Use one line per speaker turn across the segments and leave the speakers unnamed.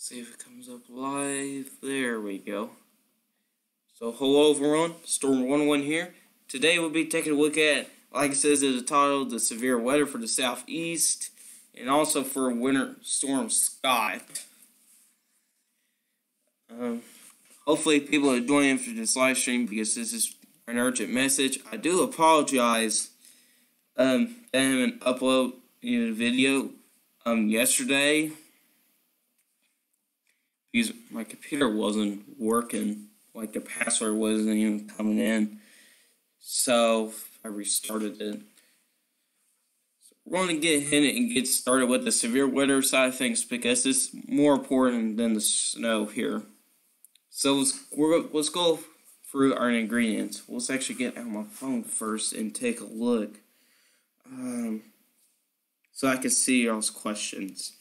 See if it comes up live. There we go. So hello everyone, Storm 101 here. Today we'll be taking a look at, like it says in the title, the severe weather for the southeast and also for Winter Storm Scott. Hopefully people are joining for this live stream because this is an urgent message. I do apologize that I haven't uploaded a video yesterday because my computer wasn't working, like the password wasn't even coming in, so I restarted it. So we're going to get ahead and get started with the severe weather side of things because it's more important than the snow here. So let's go through our ingredients. Let's actually get out my phone first and take a look, so I can see y'all's questions.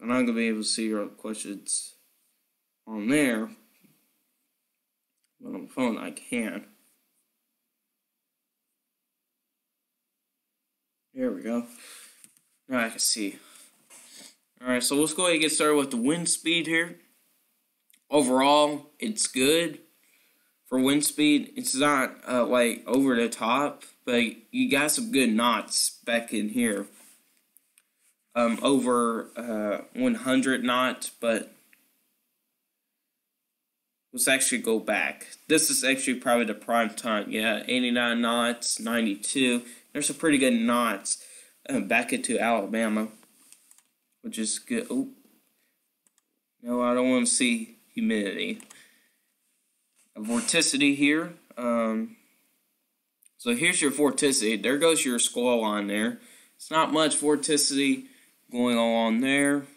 I'm not going to be able to see your questions on there, but on the phone I can. There we go. Now I can see. Alright, so let's go ahead and get started with the wind speed here. Overall, it's good. For wind speed, it's not like over the top, but you got some good knots back in here. Over 100 knots, but let's actually go back. This is actually probably the prime time. Yeah, 89 knots, 92. There's some pretty good knots back into Alabama, which is good. Oh, no, I don't want to see humidity. A vorticity here. So here's your vorticity. There goes your squall line there. It's not much vorticity going on there.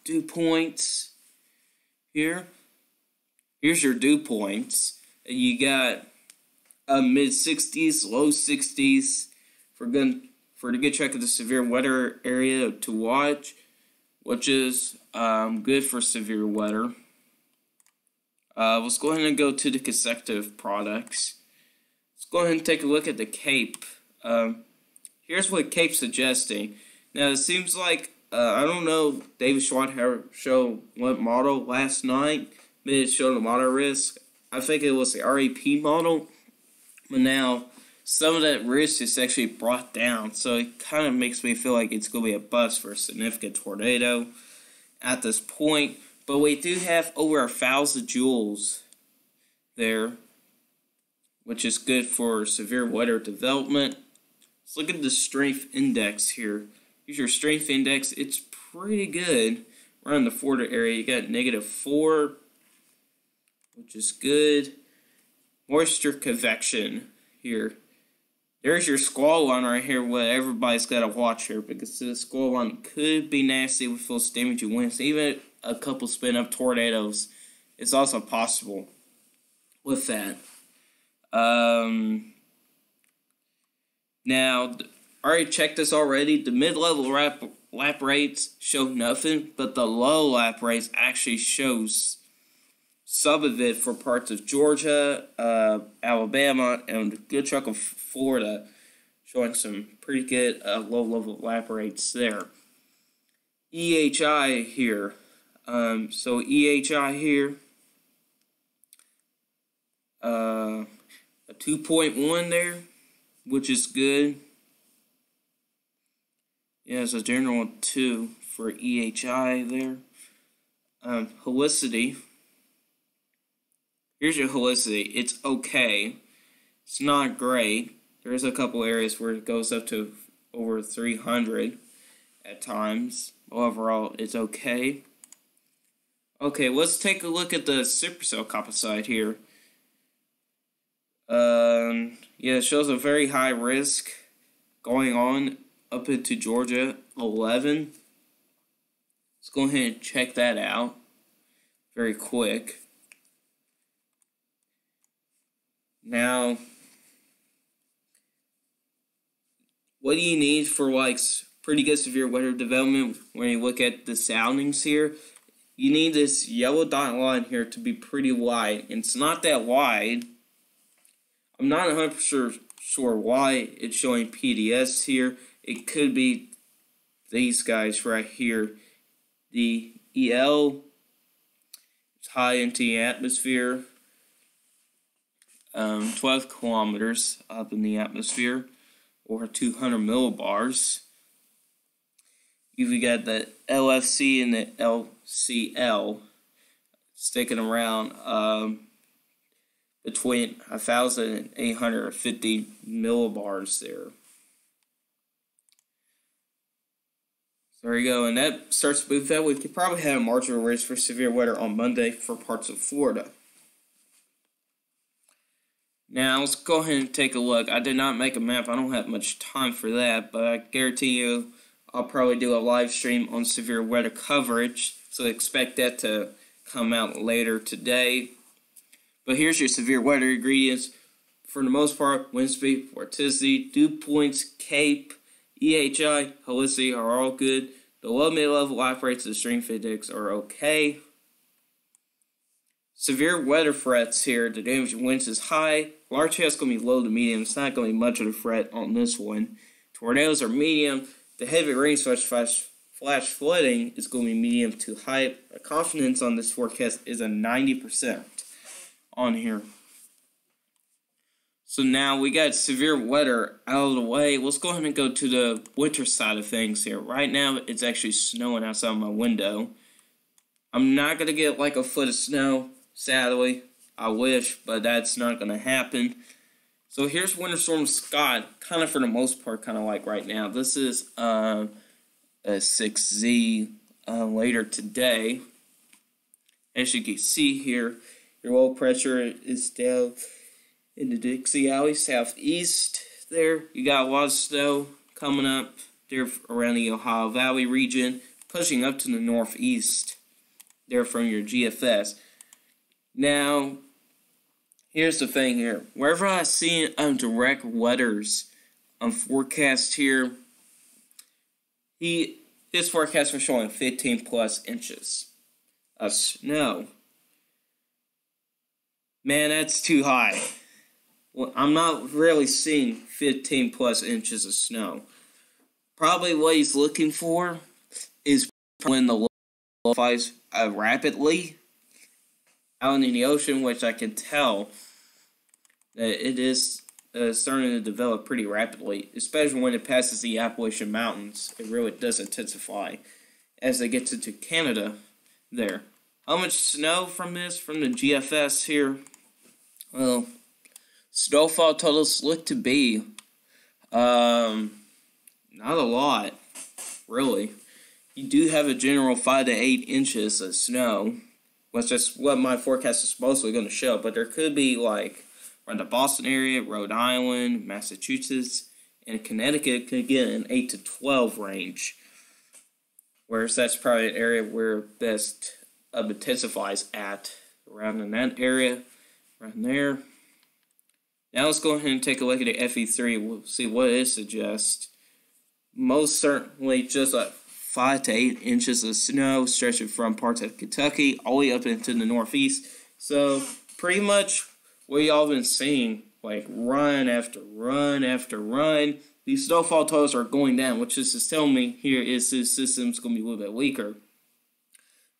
Dew points here. Here's your dew points. You got mid 60s, low 60s for the good check of the severe weather area to watch, which is good for severe weather. Let's go ahead and go to the consecutive products. Let's go ahead and take a look at the CAPE. Here's what CAPE's suggesting. Now, it seems like, I don't know, David Schwad showed what model last night, but it showed a model risk. I think it was the RAP model, but now some of that risk is actually brought down, so it kind of makes me feel like it's going to be a bust for a significant tornado at this point. But we do have over 1,000 joules there, which is good for severe weather development. Let's look at the strength index here. Here's your strength index. It's pretty good around the Florida area. You got -4, which is good. Moisture convection here. There's your squall line right here, what everybody's got to watch here, because the squall line could be nasty with those damaging winds. Even a couple spin up tornadoes, it's also possible with that. Now, I already checked this already. The mid-level lap rates show nothing, but the low lap rates actually shows some of it for parts of Georgia, Alabama, and a good chunk of Florida, showing some pretty good low-level lap rates there. EHI here. So EHI here, a 2.1 there, which is good. Yeah, it's a general 2 for EHI there. Helicity. Here's your helicity. It's okay. It's not great. There's a couple areas where it goes up to over 300 at times. Overall, it's okay. Okay, let's take a look at the supercell composite here. Yeah, it shows a very high risk going on up into Georgia 11. Let's go ahead and check that out very quick. Now, what do you need for like pretty good severe weather development when you look at the soundings here? You need this yellow dot line here to be pretty wide. And it's not that wide. I'm not 100% sure why it's showing PDS here. It could be these guys right here. the EL is high into the atmosphere, 12 kilometers up in the atmosphere, or 200 millibars. You've got the LFC and the LCL sticking around between 1,000 and 850 millibars there. So there you go, and that starts to move that. We could probably have a marginal risk for severe weather on Monday for parts of Florida. Now, let's go ahead and take a look. I did not make a map. I don't have much time for that, but I guarantee you I'll probably do a live stream on severe weather coverage, so expect that to come out later today. But here's your severe weather ingredients. For the most part, wind speed, vorticity, dew points, CAPE, EHI, helicity are all good. The low mid-level life rates of the stream index are okay. Severe weather threats here. The damage winds is high. Large hail is going to be low to medium. It's not going to be much of a threat on this one. Tornadoes are medium. The heavy rain flash flooding is going to be medium to high. The confidence on this forecast is a 90% on here. So now we got severe weather out of the way. Let's go ahead and go to the winter side of things here. Right now, it's actually snowing outside my window. I'm not going to get like a foot of snow, sadly. I wish, but that's not going to happen. So here's Winter Storm Scott, kind of for the most part, kind of like right now. This is a 6Z later today. As you can see here, your low pressure is down in the Dixie Valley, southeast there. You got a lot of snow coming up there around the Ohio Valley region, pushing up to the northeast there from your GFS. Now, here's the thing here. Wherever I see direct weathers forecast here, his forecast was showing 15 plus inches of snow. Man, that's too high. Well, I'm not really seeing 15 plus inches of snow. Probably what he's looking for is when the low flies rapidly out in the ocean, which I can tell that it is starting to develop pretty rapidly, especially when it passes the Appalachian Mountains. It really does intensify as it gets into Canada there. How much snow from this, from the GFS here? Well, snowfall totals look to be not a lot, really. You do have a general 5 to 8 inches of snow, which is what my forecast is mostly going to show. But there could be, like, around the Boston area, Rhode Island, Massachusetts, and Connecticut could get an 8 to 12 range. Whereas that's probably an area where best intensifies at, around in that area, around there. Now let's go ahead and take a look at the FE3. We'll see what it suggests. Most certainly just like 5 to 8 inches of snow stretching from parts of Kentucky all the way up into the northeast. So pretty much what y'all been seeing, like run after run after run. These snowfall totals are going down, which this is telling me here is this system's going to be a little bit weaker. And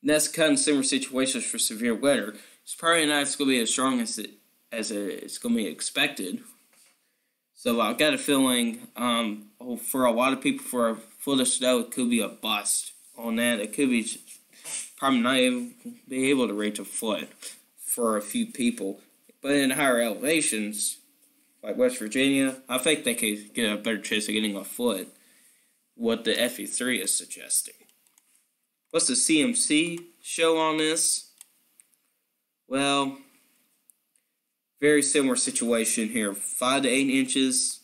that's kind of similar situations for severe weather. It's probably not going to be as strong as it's going to be expected. So I've got a feeling for a lot of people, for a foot of snow, it could be a bust on that. It could be probably not even be able to reach a foot for a few people. But in higher elevations, like West Virginia, I think they could get a better chance of getting a foot, what the FE3 is suggesting. What's the CMC show on this? Well, very similar situation here. 5 to 8 inches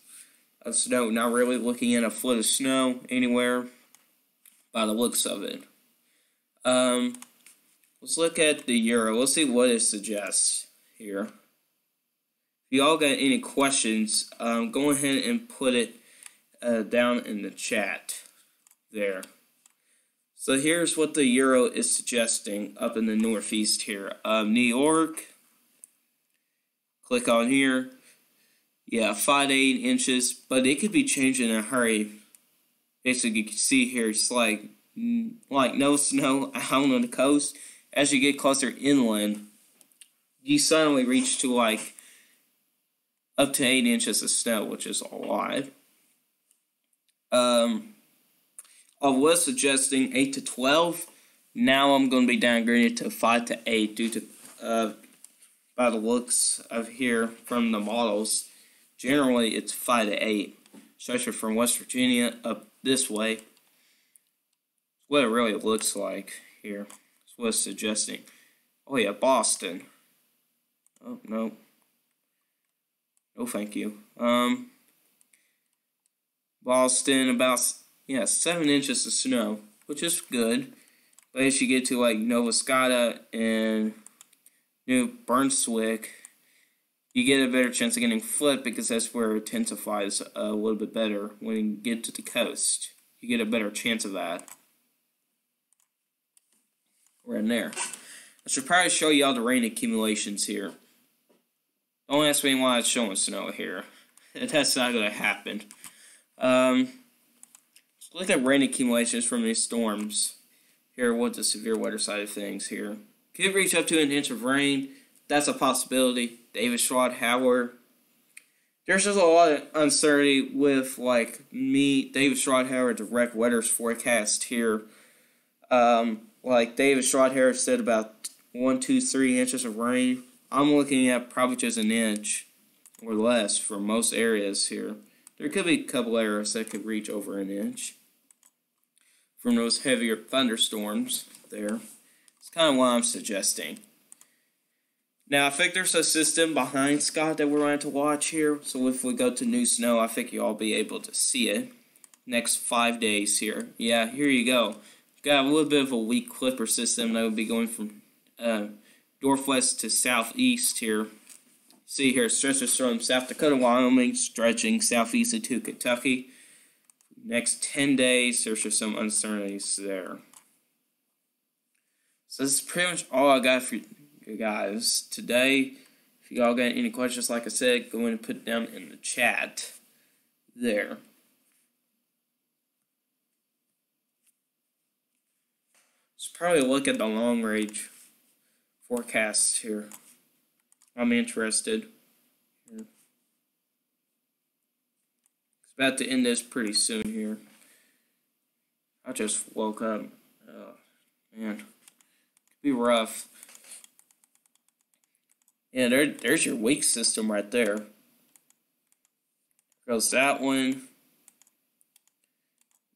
of snow. Not really looking at a foot of snow anywhere by the looks of it. Let's look at the Euro. Let's see what it suggests here. If y'all got any questions, go ahead and put it down in the chat there. So here's what the Euro is suggesting up in the northeast here. New York. Click on here. Yeah, 5 to 8 inches, but it could be changing in a hurry. Basically, you can see here, it's like like no snow out on the coast. As you get closer inland, you suddenly reach to like up to 8 inches of snow, which is a lot. I was suggesting 8 to 12. Now I'm going to be downgraded to 5 to 8 due to by the looks of here from the models. Generally, it's 5 to 8, especially from West Virginia up this way. It's what it really looks like here. That's what it's suggesting. Oh yeah, Boston. Oh no. No, thank you. Boston about 7 inches of snow, which is good. But as you get to like Nova Scotia and New Brunswick, you get a better chance of getting flipped because that's where it intensifies a little bit better. When you get to the coast, you get a better chance of that. Right in there. I should probably show you all the rain accumulations here. Don't ask me why it's showing snow here. That's not going to happen. Let's look at rain accumulations from these storms. Here, what's the severe weather side of things here? Could reach up to an inch of rain. That's a possibility. Davis Schwad, Howard. There's just a lot of uncertainty with, like, Davis Schwad, Howard, direct weather forecast here. Like, Davis Schwad, Howard said about 1, 2, 3 inches of rain. I'm looking at probably just an inch or less for most areas here. There could be a couple areas that could reach over an inch from those heavier thunderstorms there. It's kind of what I'm suggesting. Now, I think there's a system behind Scott that we're going to watch here. So if we go to new snow, I think you'll all be able to see it. Next 5 days here. Yeah, here you go. Got a little bit of a weak clipper system that would be going from northwest to southeast here. See here, stretches from South Dakota, Wyoming, stretching southeast into Kentucky. Next 10 days, there's just some uncertainties there. So this is pretty much all I got for you guys today. If you all got any questions, like I said, go ahead and put it down in the chat there. Let's probably look at the long range forecast here. I'm interested. It's about to end this pretty soon here. I just woke up. Oh, man. Could be rough. Yeah, there's your weak system right there. Goes that one.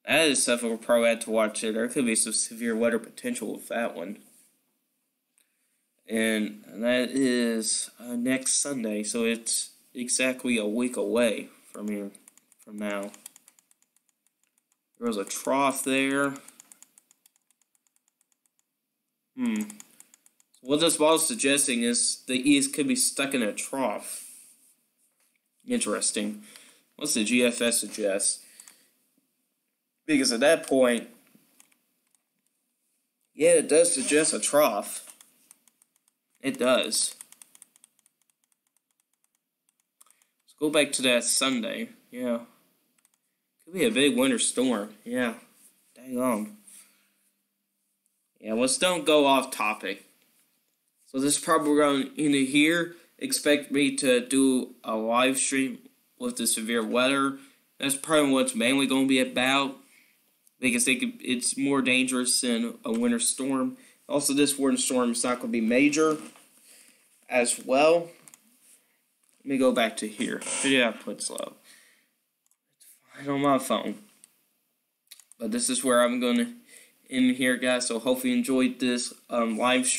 That is stuff we'll probably have to watch there. There could be some severe weather potential with that one. And that is next Sunday, so it's exactly a week away from here, from now. There was a trough there. So what this ball is suggesting is the East could be stuck in a trough. Interesting. What's the GFS suggest? Because at that point, yeah, it does suggest a trough. It does. Let's go back to that Sunday. Yeah. Could be a big winter storm. Yeah. Dang on. Yeah, let's don't go off topic. So this is probably going into here. Expect me to do a live stream with the severe weather. That's probably what it's mainly going to be about. Because it's more dangerous than a winter storm. Also, this winter storm is not going to be major as well. Let me go back to here. Video output slow. It's fine on my phone. But this is where I'm going to end here, guys. So hopefully you enjoyed this live stream.